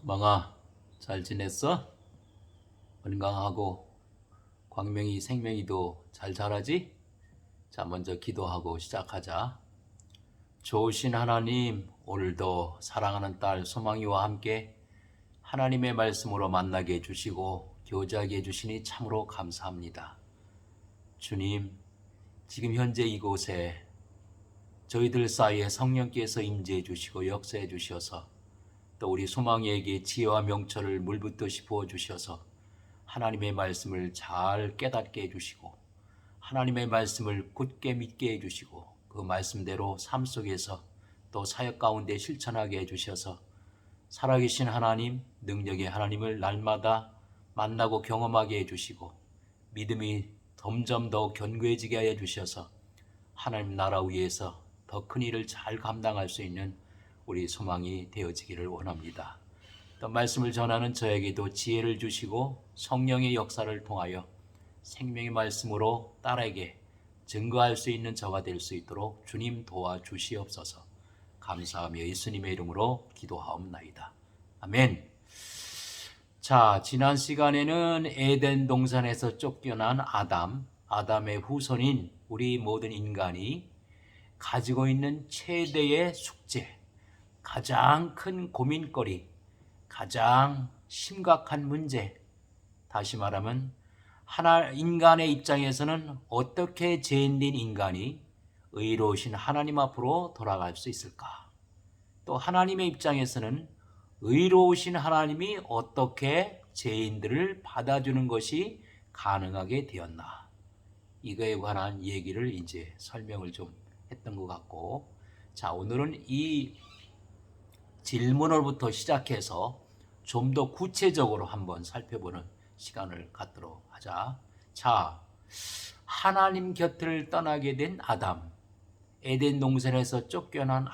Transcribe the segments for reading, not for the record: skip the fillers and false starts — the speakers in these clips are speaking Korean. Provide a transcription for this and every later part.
소망아, 잘 지냈어? 건강하고 광명이 생명이도 잘 자라지? 자, 먼저 기도하고 시작하자. 좋으신 하나님, 오늘도 사랑하는 딸 소망이와 함께 하나님의 말씀으로 만나게 해주시고 교제하게 해주시니 참으로 감사합니다. 주님, 지금 현재 이곳에 저희들 사이에 성령께서 임재해 주시고 역사해 주셔서 또 우리 소망이에게 지혜와 명철을 물붓듯이 부어주셔서 하나님의 말씀을 잘 깨닫게 해주시고 하나님의 말씀을 굳게 믿게 해주시고 그 말씀대로 삶 속에서 또 사역 가운데 실천하게 해주셔서 살아계신 하나님, 능력의 하나님을 날마다 만나고 경험하게 해주시고 믿음이 점점 더 견고해지게 해주셔서 하나님 나라 위에서 더 큰 일을 잘 감당할 수 있는 우리 소망이 되어지기를 원합니다. 또 말씀을 전하는 저에게도 지혜를 주시고 성령의 역사를 통하여 생명의 말씀으로 딸에게 증거할 수 있는 저가 될 수 있도록 주님 도와주시옵소서. 감사하며 예수님의 이름으로 기도하옵나이다. 아멘. 자, 지난 시간에는 에덴 동산에서 쫓겨난 아담의 후손인 우리 모든 인간이 가지고 있는 최대의 숙제, 가장 큰 고민거리, 가장 심각한 문제, 다시 말하면 인간의 입장에서는 어떻게 죄인된 인간이 의로우신 하나님 앞으로 돌아갈 수 있을까? 또 하나님의 입장에서는 의로우신 하나님이 어떻게 죄인들을 받아주는 것이 가능하게 되었나? 이거에 관한 얘기를 이제 설명을 좀 했던 것 같고, 자, 오늘은 이 질문으로부터 시작해서 좀 더 구체적으로 한번 살펴보는 시간을 갖도록 하자. 자, 하나님 곁을 떠나게 된 에덴 동산에서 쫓겨난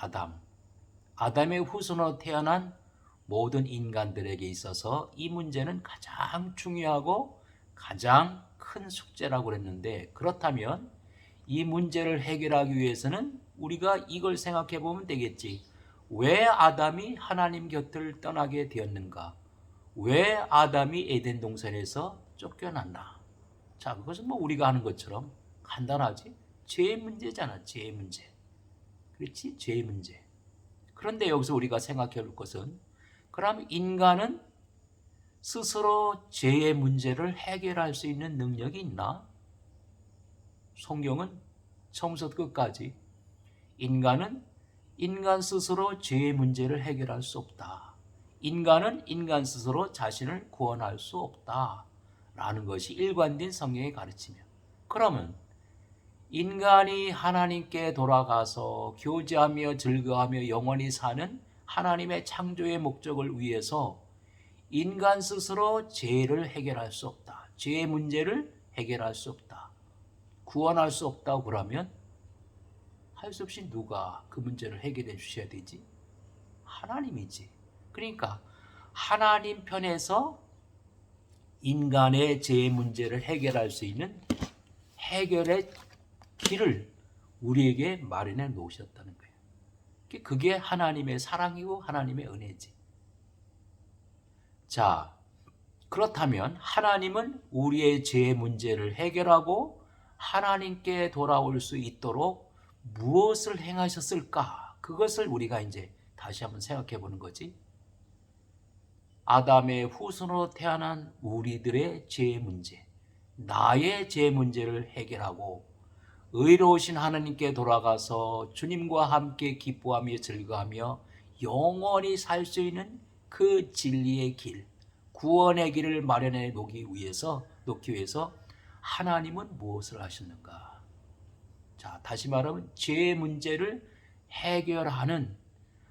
아담의 후손으로 태어난 모든 인간들에게 있어서 이 문제는 가장 중요하고 가장 큰 숙제라고 그랬는데, 그렇다면 이 문제를 해결하기 위해서는 우리가 이걸 생각해 보면 되겠지. 왜 아담이 하나님 곁을 떠나게 되었는가? 왜 아담이 에덴 동산에서 쫓겨났나? 자, 그것은 뭐 우리가 하는 것처럼 간단하지. 죄의 문제잖아, 죄의 문제. 그렇지? 죄의 문제. 그런데 여기서 우리가 생각해 볼 것은, 그럼 인간은 스스로 죄의 문제를 해결할 수 있는 능력이 있나? 성경은 처음부터 끝까지 인간은 인간 스스로 죄의 문제를 해결할 수 없다. 인간은 인간 스스로 자신을 구원할 수 없다. 라는 것이 일관된 성경의 가르침이야. 그러면 인간이 하나님께 돌아가서 교제하며 즐거워하며 영원히 사는 하나님의 창조의 목적을 위해서 인간 스스로 죄를 해결할 수 없다. 죄의 문제를 해결할 수 없다. 구원할 수 없다고 그러면 할 수 없이 누가 그 문제를 해결해 주셔야 되지? 하나님이지. 그러니까 하나님 편에서 인간의 죄의 문제를 해결할 수 있는 해결의 길을 우리에게 마련해 놓으셨다는 거예요. 그게 하나님의 사랑이고 하나님의 은혜지. 자, 그렇다면 하나님은 우리의 죄의 문제를 해결하고 하나님께 돌아올 수 있도록 무엇을 행하셨을까? 그것을 우리가 이제 다시 한번 생각해 보는 거지. 아담의 후손으로 태어난 우리들의 죄의 문제, 나의 죄의 문제를 해결하고 의로우신 하나님께 돌아가서 주님과 함께 기뻐하며 즐거워하며 영원히 살 수 있는 그 진리의 길, 구원의 길을 마련해 놓기 위해서 하나님은 무엇을 하셨는가? 자, 다시 말하면 죄의 문제를 해결하는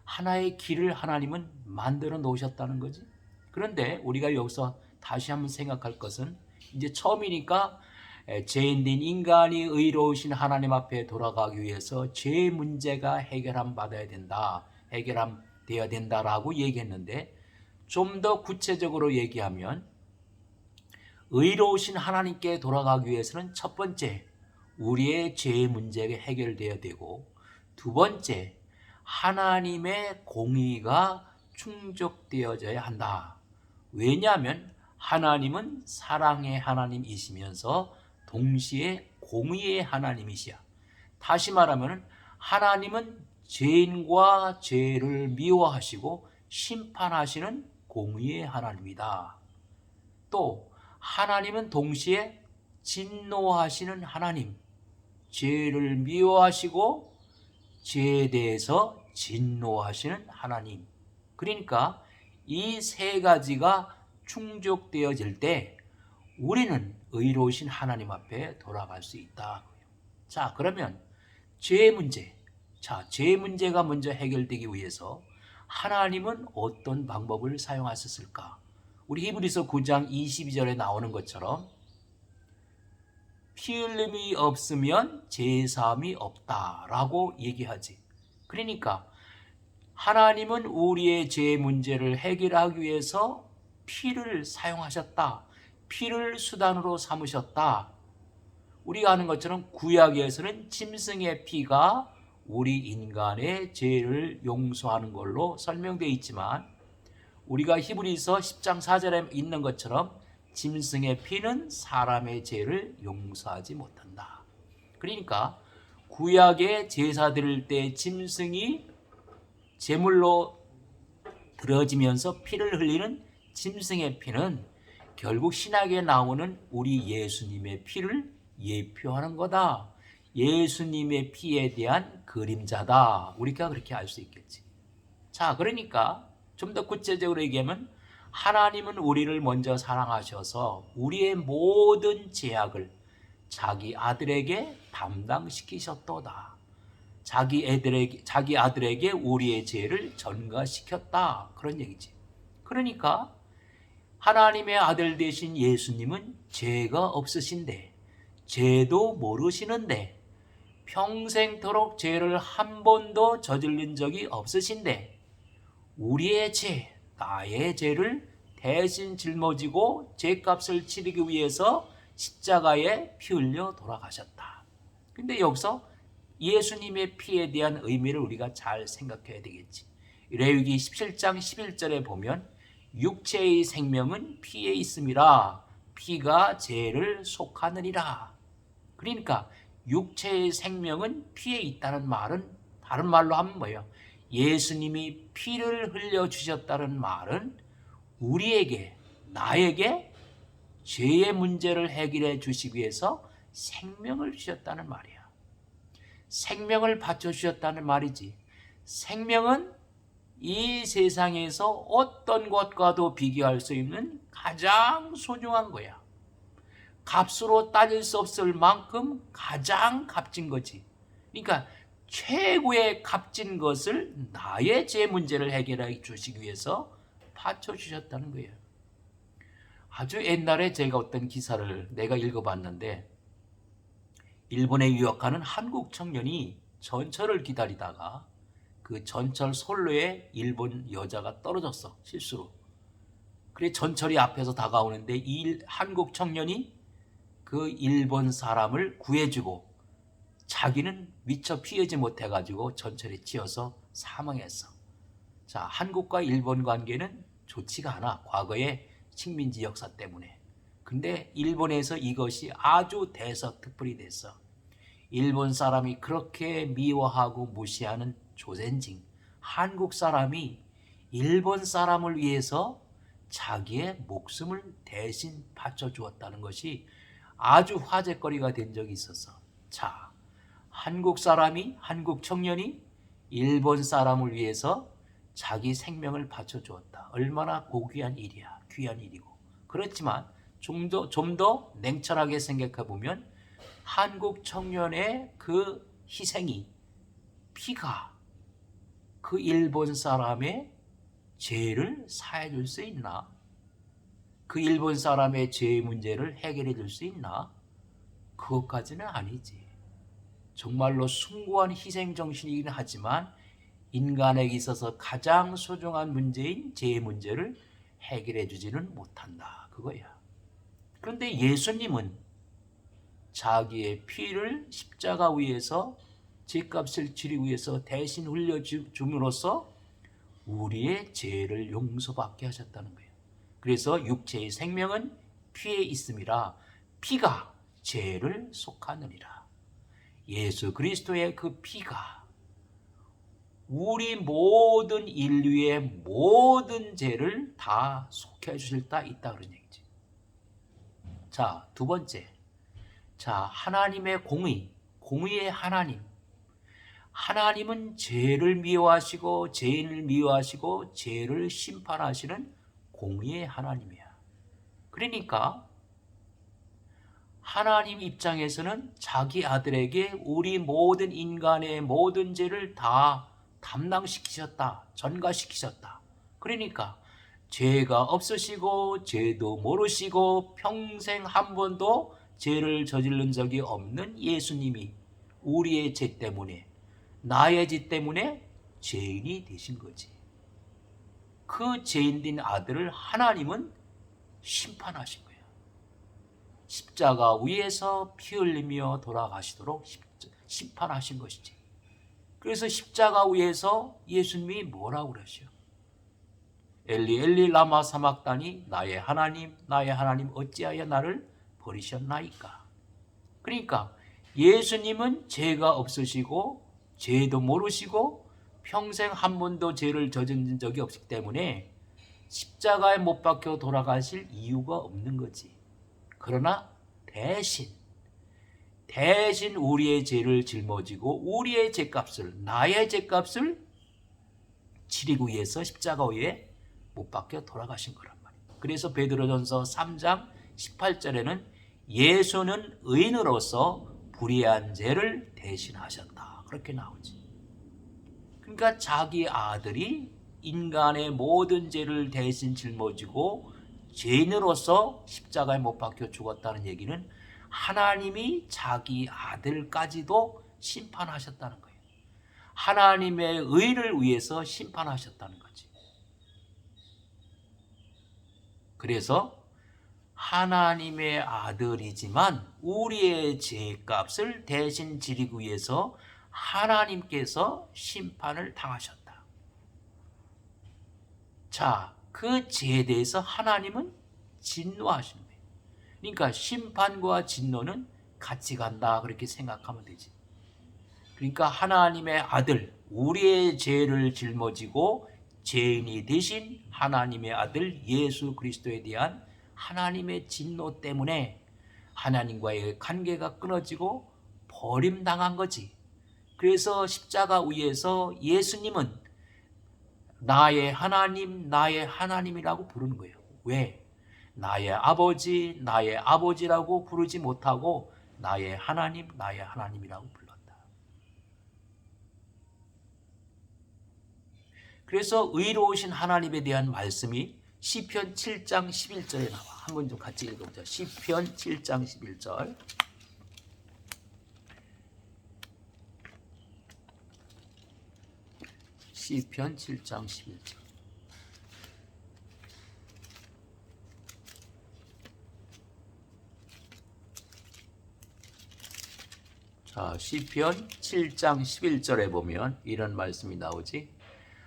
하나의 길을 하나님은 만들어 놓으셨다는 거지. 그런데 우리가 여기서 다시 한번 생각할 것은, 이제 처음이니까 죄인된 인간이 의로우신 하나님 앞에 돌아가기 위해서 죄의 문제가 해결함 되어야 된다라고 얘기했는데, 좀 더 구체적으로 얘기하면 의로우신 하나님께 돌아가기 위해서는 첫 번째, 우리의 죄의 문제가 해결되어야 되고, 두 번째, 하나님의 공의가 충족되어져야 한다. 왜냐하면 하나님은 사랑의 하나님이시면서 동시에 공의의 하나님이시야. 다시 말하면 하나님은 죄인과 죄를 미워하시고 심판하시는 공의의 하나님이다. 또 하나님은 동시에 진노하시는 하나님, 죄를 미워하시고 죄에 대해서 진노하시는 하나님. 그러니까 이 세 가지가 충족되어질 때 우리는 의로우신 하나님 앞에 돌아갈 수 있다. 자, 그러면 죄 문제. 자, 죄 문제가 먼저 해결되기 위해서 하나님은 어떤 방법을 사용하셨을까? 우리 히브리서 9장 22절에 나오는 것처럼 피 흘림이 없으면 제사함이 없다라고 얘기하지. 그러니까 하나님은 우리의 죄 문제를 해결하기 위해서 피를 사용하셨다. 피를 수단으로 삼으셨다. 우리가 아는 것처럼 구약에서는 짐승의 피가 우리 인간의 죄를 용서하는 걸로 설명되어 있지만 우리가 히브리서 10장 4절에 있는 것처럼 짐승의 피는 사람의 죄를 용서하지 못한다. 그러니까 구약의 제사 드릴 때 짐승이 제물로 들어지면서 피를 흘리는 짐승의 피는 결국 신약에 나오는 우리 예수님의 피를 예표하는 거다. 예수님의 피에 대한 그림자다. 우리가 그렇게 알 수 있겠지. 자, 그러니까 좀 더 구체적으로 얘기하면 하나님은 우리를 먼저 사랑하셔서 우리의 모든 죄악을 자기 아들에게 담당시키셨도다. 자기 아들에게 우리의 죄를 전가시켰다. 그런 얘기지. 그러니까 하나님의 아들 되신 예수님은 죄가 없으신데 죄도 모르시는데 평생토록 죄를 한 번도 저지른 적이 없으신데 우리의 죄, 나의 죄를 대신 짊어지고 죄값을 치르기 위해서 십자가에 피 흘려 돌아가셨다. 근데 여기서 예수님의 피에 대한 의미를 우리가 잘 생각해야 되겠지. 레위기 17장 11절에 보면 육체의 생명은 피에 있음이라 피가 죄를 속하느니라. 그러니까 육체의 생명은 피에 있다는 말은 다른 말로 하면 뭐예요? 예수님이 피를 흘려주셨다는 말은 우리에게, 나에게 죄의 문제를 해결해 주시기 위해서 생명을 주셨다는 말이야. 생명을 바쳐주셨다는 말이지. 생명은 이 세상에서 어떤 것과도 비교할 수 있는 가장 소중한 거야. 값으로 따질 수 없을 만큼 가장 값진 거지. 그러니까 최고의 값진 것을 나의 죄 문제를 해결해 주시기 위해서 바쳐주셨다는 거예요. 아주 옛날에 제가 어떤 기사를 내가 읽어봤는데 일본에 유학하는 한국 청년이 전철을 기다리다가 그 전철 선로에 일본 여자가 떨어졌어, 실수로. 그래 전철이 앞에서 다가오는데 이 한국 청년이 그 일본 사람을 구해주고 자기는 미처 피하지 못해가지고 전철에 치여서 사망했어. 자, 한국과 일본 관계는 좋지가 않아. 과거의 식민지 역사 때문에. 근데 일본에서 이것이 아주 대서특필이 됐어. 일본 사람이 그렇게 미워하고 무시하는 조센징, 한국 사람이 일본 사람을 위해서 자기의 목숨을 대신 바쳐주었다는 것이 아주 화제거리가 된 적이 있었어. 자, 한국 사람이, 한국 청년이 일본 사람을 위해서 자기 생명을 바쳐주었다. 얼마나 고귀한 일이야. 귀한 일이고. 그렇지만 좀 더 냉철하게 생각해 보면 한국 청년의 그 희생이, 피가 그 일본 사람의 죄를 사해 줄 수 있나? 그 일본 사람의 죄 문제를 해결해 줄 수 있나? 그것까지는 아니지. 정말로 숭고한 희생 정신이긴 하지만 인간에게 있어서 가장 소중한 문제인 죄의 문제를 해결해 주지는 못한다. 그거야. 그런데 예수님은 자기의 피를 십자가 위에서 죄값을 치르기 위해서 대신 흘려줌으로써 우리의 죄를 용서받게 하셨다는 거예요. 그래서 육체의 생명은 피에 있음이라 피가 죄를 속하느니라. 예수 그리스도의 그 피가 우리 모든 인류의 모든 죄를 다 속해 주실 다 있다 그런 얘기지. 자, 두 번째. 자, 하나님의 공의의 하나님. 하나님은 죄를 미워하시고 죄인을 미워하시고 죄를 심판하시는 공의의 하나님이야. 그러니까 하나님 입장에서는 자기 아들에게 우리 모든 인간의 모든 죄를 다 담당시키셨다. 전가시키셨다. 그러니까 죄가 없으시고 죄도 모르시고 평생 한 번도 죄를 저지른 적이 없는 예수님이 우리의 죄 때문에 나의 죄 때문에 죄인이 되신 거지. 그 죄인된 아들을 하나님은 심판하신 거예요. 십자가 위에서 피 흘리며 돌아가시도록 심판하신 것이지. 그래서 십자가 위에서 예수님이 뭐라고 그러셔? 엘리 엘리 라마 사막다니 나의 하나님 어찌하여 나를 버리셨나이까. 그러니까 예수님은 죄가 없으시고 죄도 모르시고 평생 한 번도 죄를 저지른 적이 없기 때문에 십자가에 못 박혀 돌아가실 이유가 없는 거지. 그러나 대신 우리의 죄를 짊어지고 우리의 죄값을, 나의 죄값을 치르기 위해서 십자가 위에 못 박혀 돌아가신 거란 말이에요. 그래서 베드로전서 3장 18절에는 예수는 의인으로서 불의한 죄를 대신하셨다. 그렇게 나오지. 그러니까 자기 아들이 인간의 모든 죄를 대신 짊어지고 죄인으로서 십자가에 못 박혀 죽었다는 얘기는 하나님이 자기 아들까지도 심판하셨다는 거예요. 하나님의 의를 위해서 심판하셨다는 거지. 그래서 하나님의 아들이지만 우리의 죄값을 대신 지르기 위해서 하나님께서 심판을 당하셨다. 자, 그 죄에 대해서 하나님은 진노하시는 거예요. 그러니까 심판과 진노는 같이 간다 그렇게 생각하면 되지. 그러니까 하나님의 아들, 우리의 죄를 짊어지고 죄인이 되신 하나님의 아들 예수 그리스도에 대한 하나님의 진노 때문에 하나님과의 관계가 끊어지고 버림당한 거지. 그래서 십자가 위에서 예수님은 나의 하나님이라고 부르는 거예요. 왜? 나의 아버지라고 부르지 못하고 나의 하나님이라고 불렀다. 그래서 의로우신 하나님에 대한 말씀이 시편 7장 11절에 나와. 한번 좀 같이 읽어보자. 시편 7장 11절. 시편 7장 11절. 자, 시편 7장 11절에 보면 이런 말씀이 나오지.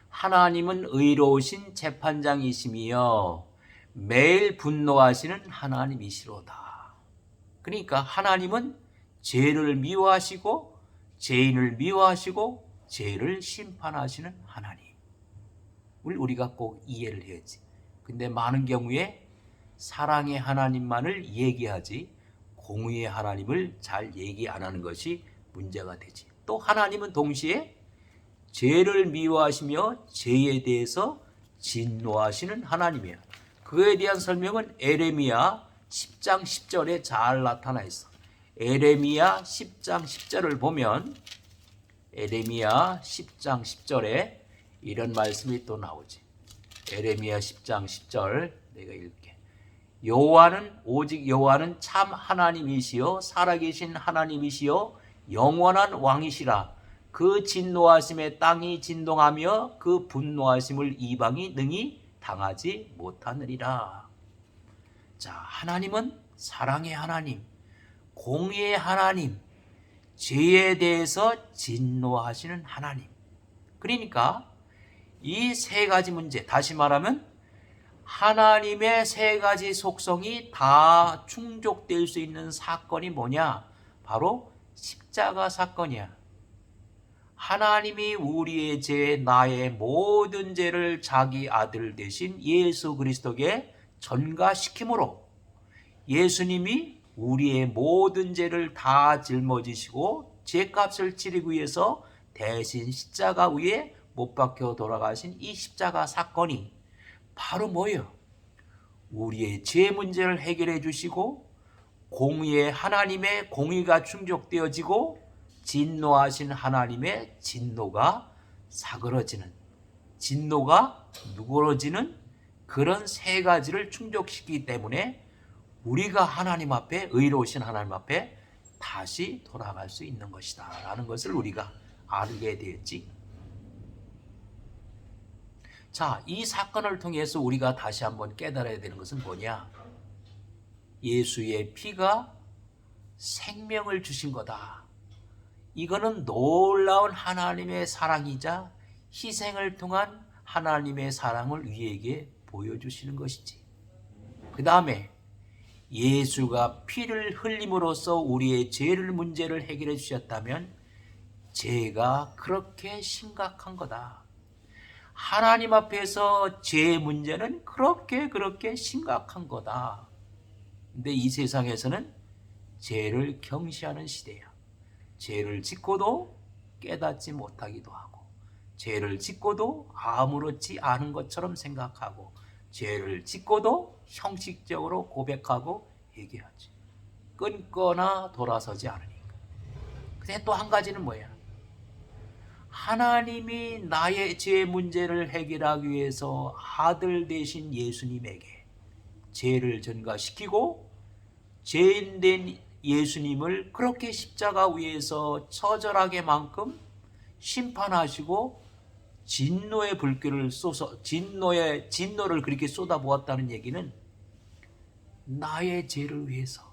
하나님은 의로우신 재판장이시며 매일 분노하시는 하나님이시로다. 그러니까 하나님은 죄를 미워하시고 죄인을 미워하시고 죄를 심판하시는 하나님을 우리가 꼭 이해를 해야지. 근데 많은 경우에 사랑의 하나님만을 얘기하지 공의의 하나님을 잘 얘기 안 하는 것이 문제가 되지. 또 하나님은 동시에 죄를 미워하시며 죄에 대해서 진노하시는 하나님이야. 그에 대한 설명은 에레미야 10장 10절에 잘 나타나 있어. 에레미야 10장 10절을 보면 에레미야 10장 10절에 이런 말씀이 또 나오지. 에레미야 10장 10절 내가 읽게. 오직 여호와는 참 하나님이시요 살아계신 하나님이시요 영원한 왕이시라. 그 진노하심에 땅이 진동하며 그 분노하심을 이방이 능히 당하지 못하느니라. 자, 하나님은 사랑의 하나님, 공의의 하나님, 죄에 대해서 진노하시는 하나님. 그러니까 이 세 가지 문제, 다시 말하면 하나님의 세 가지 속성이 다 충족될 수 있는 사건이 뭐냐? 바로 십자가 사건이야. 하나님이 우리의 죄, 나의 모든 죄를 자기 아들 대신 예수 그리스도께 전가시킴으로 예수님이 우리의 모든 죄를 다 짊어지시고 죄값을 치르기 위해서 대신 십자가 위에 못 박혀 돌아가신 이 십자가 사건이 바로 뭐예요? 우리의 죄 문제를 해결해 주시고 공의의 하나님의 공의가 충족되어지고 진노하신 하나님의 진노가 사그러지는, 진노가 누그러지는 그런 세 가지를 충족시키기 때문에 우리가 하나님 앞에, 의로우신 하나님 앞에 다시 돌아갈 수 있는 것이다 라는 것을 우리가 알게 되었지. 자, 이 사건을 통해서 우리가 다시 한번 깨달아야 되는 것은 뭐냐? 예수의 피가 생명을 주신 거다. 이거는 놀라운 하나님의 사랑이자 희생을 통한 하나님의 사랑을 우리에게 보여주시는 것이지. 그 다음에 예수가 피를 흘림으로써 우리의 죄를 문제를 해결해 주셨다면 죄가 그렇게 심각한 거다. 하나님 앞에서 죄의 문제는 그렇게 심각한 거다. 근데 이 세상에서는 죄를 경시하는 시대야. 죄를 짓고도 깨닫지 못하기도 하고, 죄를 짓고도 아무렇지 않은 것처럼 생각하고, 죄를 짓고도 형식적으로 고백하고 얘기하지. 끊거나 돌아서지 않으니까. 근데 또 한 가지는 뭐야? 하나님이 나의 죄 문제를 해결하기 위해서 아들 되신 예수님에게 죄를 전가시키고 죄인된 예수님을 그렇게 십자가 위에서 처절하게 만큼 심판하시고 진노의 불길을 쏘서 진노를 그렇게 쏟아부었다는 얘기는 나의 죄를 위해서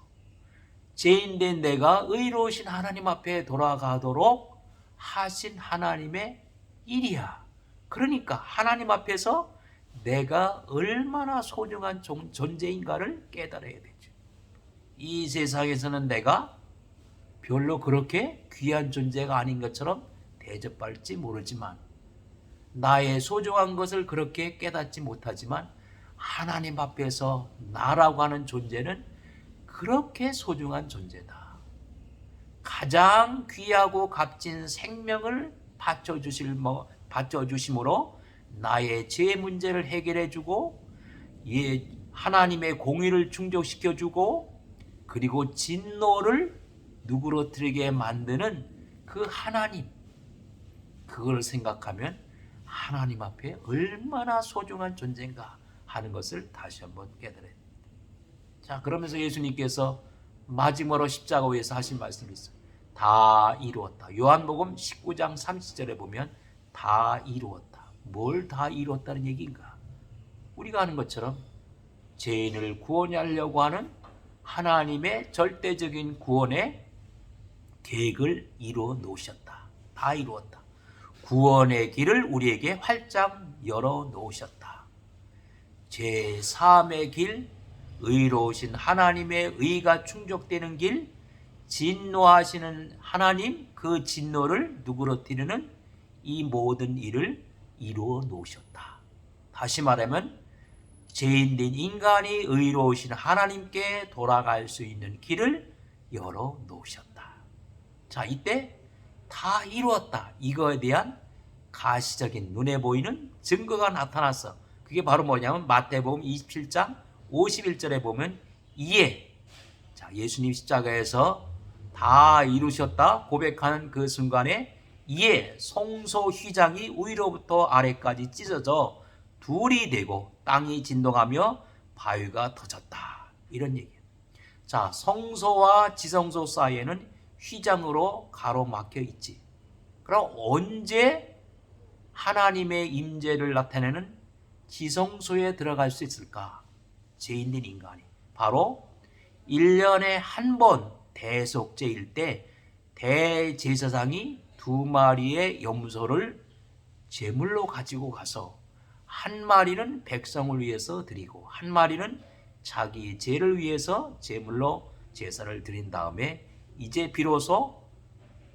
죄인된 내가 의로우신 하나님 앞에 돌아가도록 하신 하나님의 일이야. 그러니까 하나님 앞에서 내가 얼마나 소중한 존재인가를 깨달아야 되죠. 이 세상에서는 내가 별로 그렇게 귀한 존재가 아닌 것처럼 대접받을지 모르지만, 나의 소중한 것을 그렇게 깨닫지 못하지만 하나님 앞에서 나라고 하는 존재는 그렇게 소중한 존재다. 가장 귀하고 값진 생명을 바쳐주심으로 나의 죄 문제를 해결해주고 하나님의 공의를 충족시켜주고 그리고 진노를 누그러뜨리게 만드는 그 하나님, 그걸 생각하면 하나님 앞에 얼마나 소중한 존재인가 하는 것을 다시 한번 깨달아야 됩니다. 자, 그러면서 예수님께서 마지막으로 십자가 위에서 하신 말씀이 있어요. 다 이루었다. 요한복음 19장 30절에 보면 다 이루었다. 뭘 다 이루었다는 얘기인가? 우리가 아는 것처럼 죄인을 구원하려고 하는 하나님의 절대적인 구원의 계획을 이루어 놓으셨다. 다 이루었다. 구원의 길을 우리에게 활짝 열어 놓으셨다. 죄 사함의 길, 의로우신 하나님의 의가 충족되는 길, 진노하시는 하나님 그 진노를 누그러뜨리는 이 모든 일을 이루어 놓으셨다. 다시 말하면 죄인된 인간이 의로우신 하나님께 돌아갈 수 있는 길을 열어 놓으셨다. 자, 이때 다 이루었다. 이거에 대한 가시적인 눈에 보이는 증거가 나타났어. 그게 바로 뭐냐면 마태복음 27장 51절에 보면 이에, 자, 예수님 십자가에서 다 이루셨다 고백하는 그 순간에 이에 성소 휘장이 위로부터 아래까지 찢어져 둘이 되고 땅이 진동하며 바위가 터졌다. 이런 얘기예요. 자, 성소와 지성소 사이에는 휘장으로 가로막혀 있지. 그럼 언제 하나님의 임재를 나타내는 지성소에 들어갈 수 있을까? 죄인된 인간이 바로 1년에 한 번 대속죄일 때 대제사장이 2마리의 염소를 제물로 가지고 가서 한 마리는 백성을 위해서 드리고 한 마리는 자기 죄를 위해서 제물로 제사를 드린 다음에 이제 비로소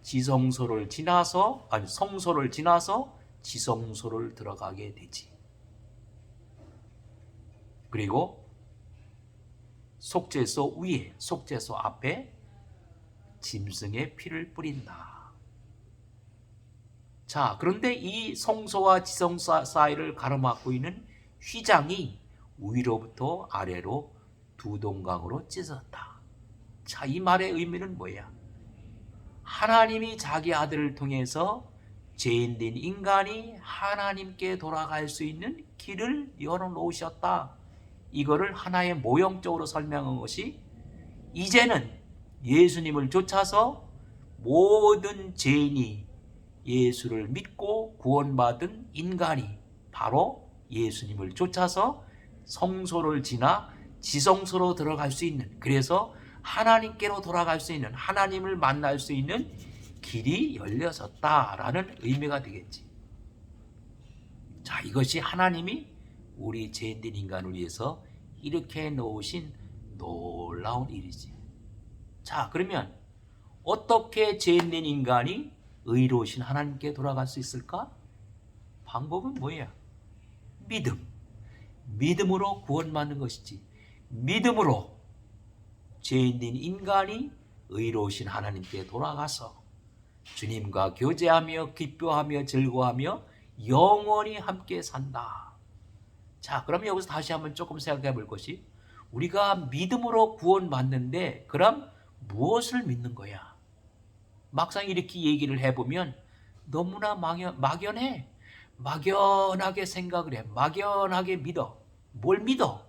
성소를 지나서 지성소를 들어가게 되지. 그리고 속죄소 위에, 속죄소 앞에 짐승의 피를 뿌린다. 자, 그런데 이 성소와 지성소 사이를 가로막고 있는 휘장이 위로부터 아래로 두 동강으로 찢어졌다. 자, 이 말의 의미는 뭐야? 하나님이 자기 아들을 통해서 죄인된 인간이 하나님께 돌아갈 수 있는 길을 열어놓으셨다. 이거를 하나의 모형적으로 설명한 것이 이제는 예수님을 쫓아서 모든 죄인이 예수를 믿고 구원받은 인간이 바로 예수님을 쫓아서 성소를 지나 지성소로 들어갈 수 있는, 그래서 하나님께로 돌아갈 수 있는, 하나님을 만날 수 있는 길이 열려졌다라는 의미가 되겠지. 자, 이것이 하나님이 우리 죄인된 인간을 위해서 이렇게 놓으신 놀라운 일이지. 자, 그러면 어떻게 죄인된 인간이 의로우신 하나님께 돌아갈 수 있을까? 방법은 뭐야? 믿음. 믿음으로 구원받는 것이지. 믿음으로 죄인된 인간이 의로우신 하나님께 돌아가서 주님과 교제하며 기뻐하며 즐거워하며 영원히 함께 산다. 자, 그럼 여기서 다시 한번 조금 생각해 볼 것이, 우리가 믿음으로 구원받는데 그럼 무엇을 믿는 거야? 막상 이렇게 얘기를 해보면 너무나 막연해. 막연하게 생각을 해. 막연하게 믿어. 뭘 믿어?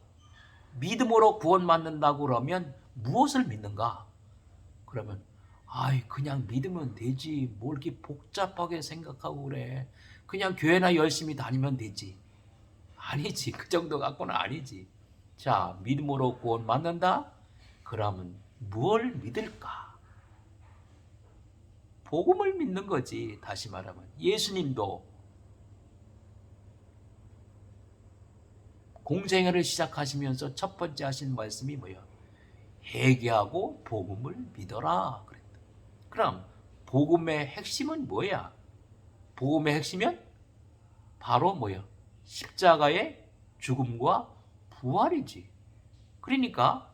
믿음으로 구원받는다고 그러면 무엇을 믿는가? 그러면 그냥 믿으면 되지. 뭘 이렇게 복잡하게 생각하고 그래. 그냥 교회나 열심히 다니면 되지. 아니지. 그 정도 갖고는 아니지. 자, 믿음으로 구원받는다? 그러면 뭘 믿을까? 복음을 믿는 거지. 다시 말하면 예수님도 공생애를 시작하시면서 첫 번째 하신 말씀이 뭐예요? 회개하고 복음을 믿어라 그랬다. 그럼 복음의 핵심은 뭐야? 복음의 핵심은 바로 뭐야? 십자가의 죽음과 부활이지. 그러니까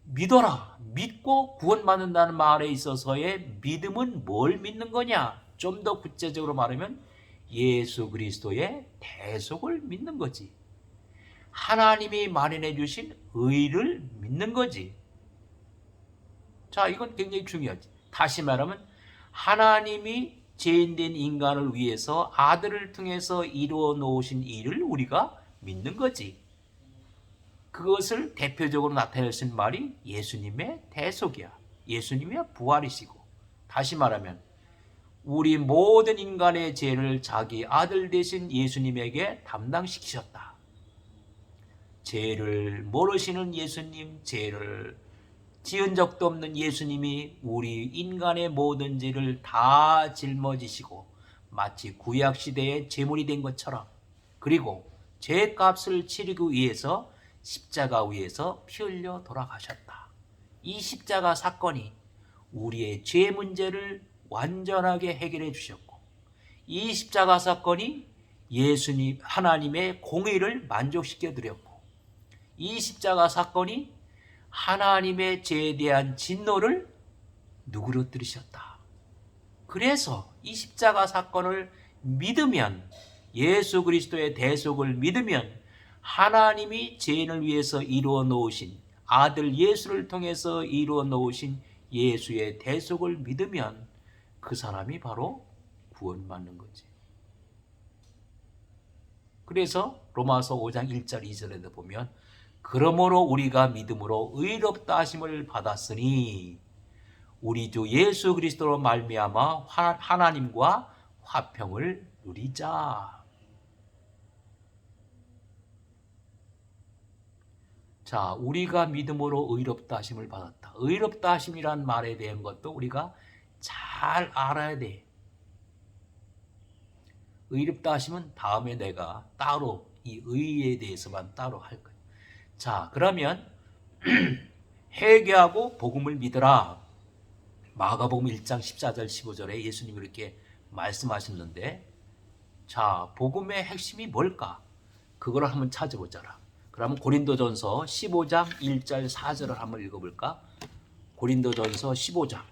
믿어라, 믿고 구원받는다는 말에 있어서의 믿음은 뭘 믿는 거냐? 좀 더 구체적으로 말하면 예수 그리스도의 대속을 믿는 거지. 하나님이 마련해 주신 의를 믿는 거지. 자, 이건 굉장히 중요하지. 다시 말하면 하나님이 죄인된 인간을 위해서 아들을 통해서 이루어 놓으신 일을 우리가 믿는 거지. 그것을 대표적으로 나타내신 말이 예수님의 대속이야. 예수님의 부활이시고, 다시 말하면 우리 모든 인간의 죄를 자기 아들 대신 예수님에게 담당시키셨다. 죄를 모르시는 예수님, 죄를 지은 적도 없는 예수님이 우리 인간의 모든 죄를 다 짊어지시고 마치 구약시대의 제물이 된 것처럼, 그리고 죄값을 치르기 위해서 십자가 위에서 피 흘려 돌아가셨다. 이 십자가 사건이 우리의 죄 문제를 완전하게 해결해 주셨고, 이 십자가 사건이 예수님 하나님의 공의를 만족시켜 드렸고, 이 십자가 사건이 하나님의 죄에 대한 진노를 누그러뜨리셨다. 그래서 이 십자가 사건을 믿으면, 예수 그리스도의 대속을 믿으면 하나님이 죄인을 위해서 이루어 놓으신, 아들 예수를 통해서 이루어 놓으신 예수의 대속을 믿으면 그 사람이 바로 구원받는 거지. 그래서 로마서 5장 1절 2절에도 보면, 그러므로 우리가 믿음으로 의롭다 하심을 받았으니 우리 주 예수 그리스도로 말미암아 하나님과 화평을 누리자. 자, 우리가 믿음으로 의롭다 하심을 받았다. 의롭다 하심이란 말에 대한 것도 우리가 잘 알아야 돼. 의롭다 하시면 다음에 내가 따로 이 의에 대해서만 따로 할 거예요. 자, 그러면 회개하고 복음을 믿으라. 마가복음 1장 14절 15절에 예수님이 이렇게 말씀하셨는데, 자, 복음의 핵심이 뭘까? 그걸 한번 찾아보자라. 그러면 고린도전서 15장 1절 4절을 한번 읽어볼까? 고린도전서 15장.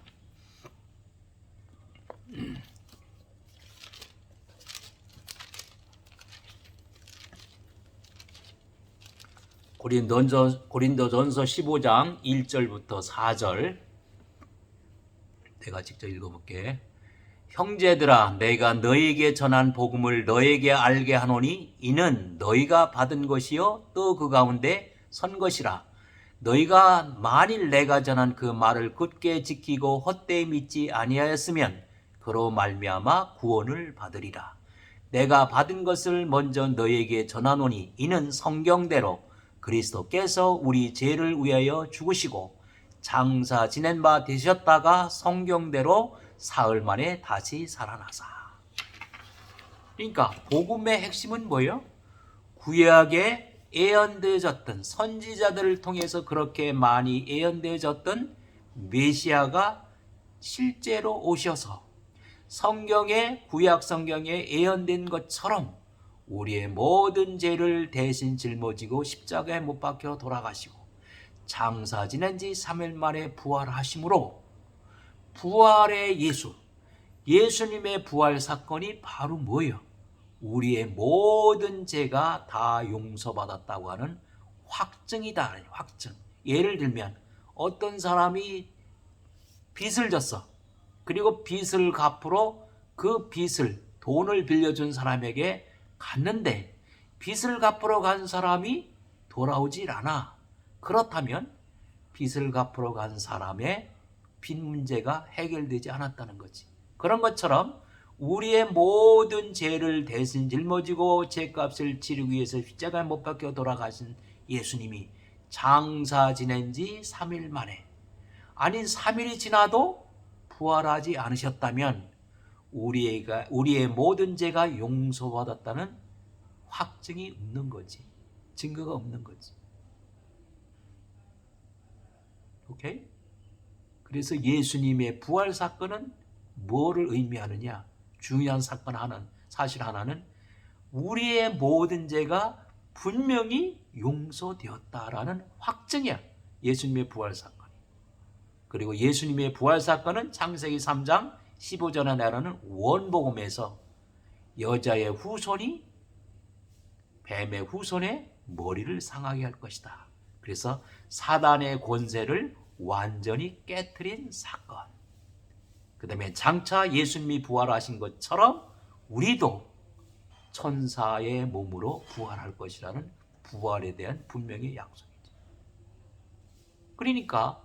고린도전서 15장 1절부터 4절 내가 직접 읽어볼게. 형제들아, 내가 너에게 전한 복음을 너에게 알게 하노니 이는 너희가 받은 것이요 또 그 가운데 선 것이라. 너희가 만일 내가 전한 그 말을 굳게 지키고 헛되이 믿지 아니하였으면 그로 말미암아 구원을 받으리라. 내가 받은 것을 먼저 너희에게 전하노니 이는 성경대로 그리스도께서 우리 죄를 위하여 죽으시고 장사 지낸 바 되셨다가 성경대로 사흘 만에 다시 살아나사. 그러니까 복음의 핵심은 뭐예요? 구약에 예언되어졌던 선지자들을 통해서 그렇게 많이 예언되어졌던 메시아가 실제로 오셔서 성경에, 구약 성경에 예언된 것처럼 우리의 모든 죄를 대신 짊어지고 십자가에 못 박혀 돌아가시고 장사 지낸 지 3일 만에 부활하심으로 부활의 예수, 예수님의 부활 사건이 바로 뭐예요? 우리의 모든 죄가 다 용서받았다고 하는 확증이다. 확증. 예를 들면 어떤 사람이 빚을 졌어. 그리고 빚을 갚으러 그 빚을, 돈을 빌려준 사람에게 갔는데 빚을 갚으러 간 사람이 돌아오질 않아. 그렇다면 빚을 갚으러 간 사람의 빚 문제가 해결되지 않았다는 거지. 그런 것처럼 우리의 모든 죄를 대신 짊어지고 죄값을 치르기 위해서 십자가에 못 박혀 돌아가신 예수님이 장사 지낸 지 3일 만에, 아니 3일이 지나도 부활하지 않으셨다면 우리의 모든 죄가 용서받았다는 확증이 없는 거지. 증거가 없는 거지. 오케이? 그래서 예수님의 부활 사건은 뭐를 의미하느냐? 중요한 사실 하나는 우리의 모든 죄가 분명히 용서되었다라는 확증이야. 예수님의 부활 사건. 그리고 예수님의 부활 사건은 창세기 3장 15절에 나오는 원복음에서 여자의 후손이 뱀의 후손의 머리를 상하게 할 것이다. 그래서 사단의 권세를 완전히 깨트린 사건. 그 다음에 장차 예수님이 부활하신 것처럼 우리도 천사의 몸으로 부활할 것이라는 부활에 대한 분명히 약속이죠. 그러니까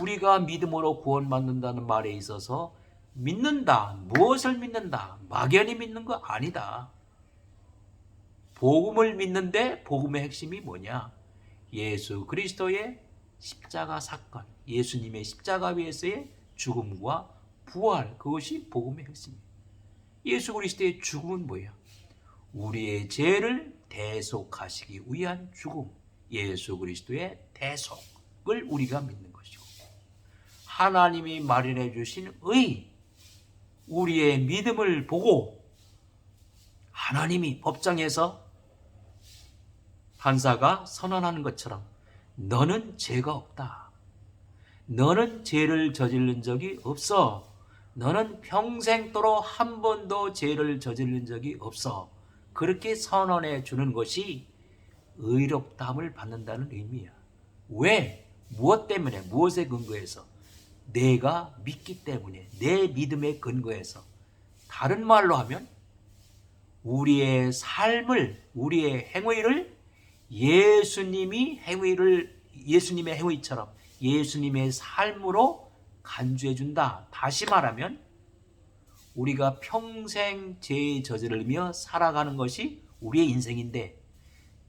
우리가 믿음으로 구원받는다는 말에 있어서 믿는다, 무엇을 믿는다, 막연히 믿는 거 아니다. 복음을 믿는데 복음의 핵심이 뭐냐? 예수 그리스도의 십자가 사건, 예수님의 십자가 위에서의 죽음과 부활, 그것이 복음의 핵심이에요. 예수 그리스도의 죽음은 뭐예요? 우리의 죄를 대속하시기 위한 죽음, 예수 그리스도의 대속을 우리가 믿는 것이고, 하나님이 마련해 주신 의, 우리의 믿음을 보고 하나님이 법정에서 판사가 선언하는 것처럼 너는 죄가 없다. 너는 죄를 저지른 적이 없어. 너는 평생도록 한 번도 죄를 저지른 적이 없어. 그렇게 선언해 주는 것이 의롭다함을 받는다는 의미야. 왜? 무엇 때문에? 무엇에 근거해서? 내가 믿기 때문에, 내 믿음에 근거해서. 다른 말로 하면 우리의 삶을, 우리의 행위를 예수님의 행위처럼 예수님의 삶으로 간주해 준다. 다시 말하면 우리가 평생 죄 저지르며 살아가는 것이 우리의 인생인데,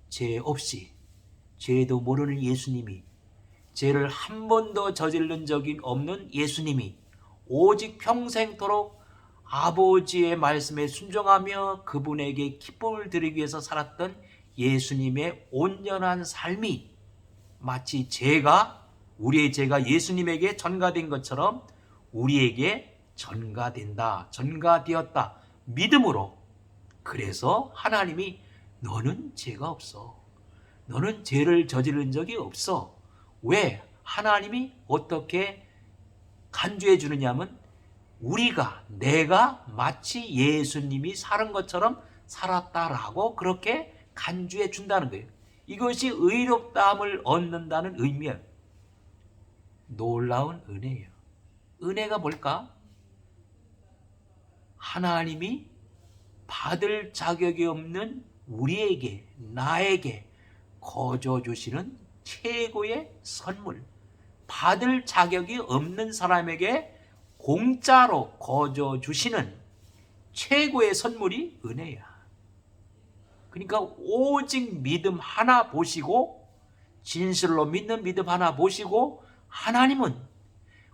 죄 없이, 죄도 모르는 예수님이, 죄를 한 번도 저지른 적이 없는 예수님이 오직 평생토록 아버지의 말씀에 순종하며 그분에게 기쁨을 드리기 위해서 살았던 예수님의 온전한 삶이 마치 우리의 죄가 예수님에게 전가된 것처럼 우리에게 전가된다, 전가되었다, 믿음으로. 그래서 하나님이 너는 죄가 없어. 너는 죄를 저지른 적이 없어. 왜? 하나님이 어떻게 간주해 주느냐면 내가 마치 예수님이 살은 것처럼 살았다라고 그렇게 간주해 준다는 거예요. 이것이 의롭다함을 얻는다는 의미예요. 놀라운 은혜예요. 은혜가 뭘까? 하나님이 받을 자격이 없는 우리에게, 나에게 거저 주시는 최고의 선물. 받을 자격이 없는 사람에게 공짜로 거저 주시는 최고의 선물이 은혜야. 그러니까 오직 믿음 하나 보시고, 진실로 믿는 믿음 하나 보시고, 하나님은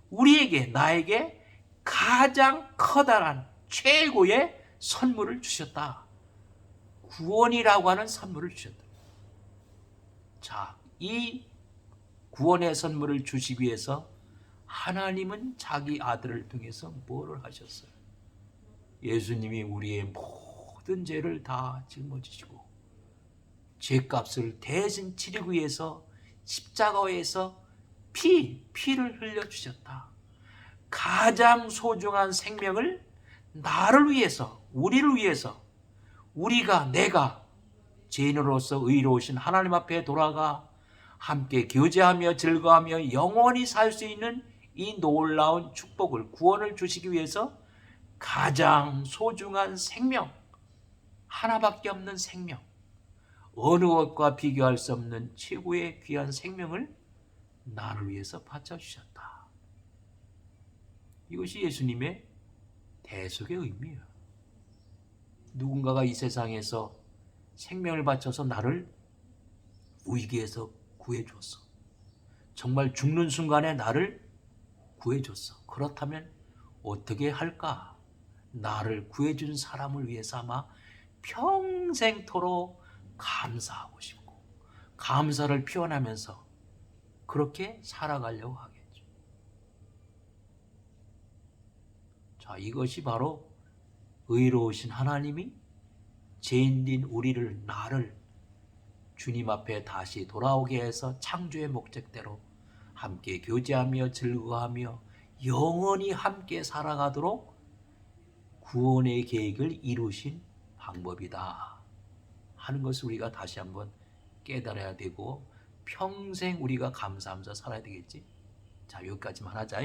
우리에게, 나에게 가장 커다란 최고의 선물을 주셨다. 구원이라고 하는 선물을 주셨다. 자, 이 구원의 선물을 주시기 위해서 하나님은 자기 아들을 통해서 뭐를 하셨어요? 예수님이 우리의 모든 죄를 다 짊어지시고 죄값을 대신 치르기 위해서 십자가에서 피를 흘려주셨다. 가장 소중한 생명을 나를 위해서, 우리를 위해서, 내가 죄인으로서 의로우신 하나님 앞에 돌아가 함께 교제하며 즐거워하며 영원히 살 수 있는 이 놀라운 축복을, 구원을 주시기 위해서 가장 소중한 생명, 하나밖에 없는 생명, 어느 것과 비교할 수 없는 최고의 귀한 생명을 나를 위해서 바쳐주셨다. 이것이 예수님의 대속의 의미예요. 누군가가 이 세상에서 생명을 바쳐서 나를 위기에서 구해줬어. 정말 죽는 순간에 나를 구해줬어. 그렇다면 어떻게 할까? 나를 구해준 사람을 위해서 아마 평생토록 감사하고 싶고 감사를 표현하면서 그렇게 살아가려고 하겠죠. 자, 이것이 바로 의로우신 하나님이 죄인인 나를 주님 앞에 다시 돌아오게 해서 창조의 목적대로 함께 교제하며 즐거워하며 영원히 함께 살아가도록 구원의 계획을 이루신 방법이다 하는 것을 우리가 다시 한번 깨달아야 되고 평생 우리가 감사하면서 살아야 되겠지. 자, 여기까지만 하자.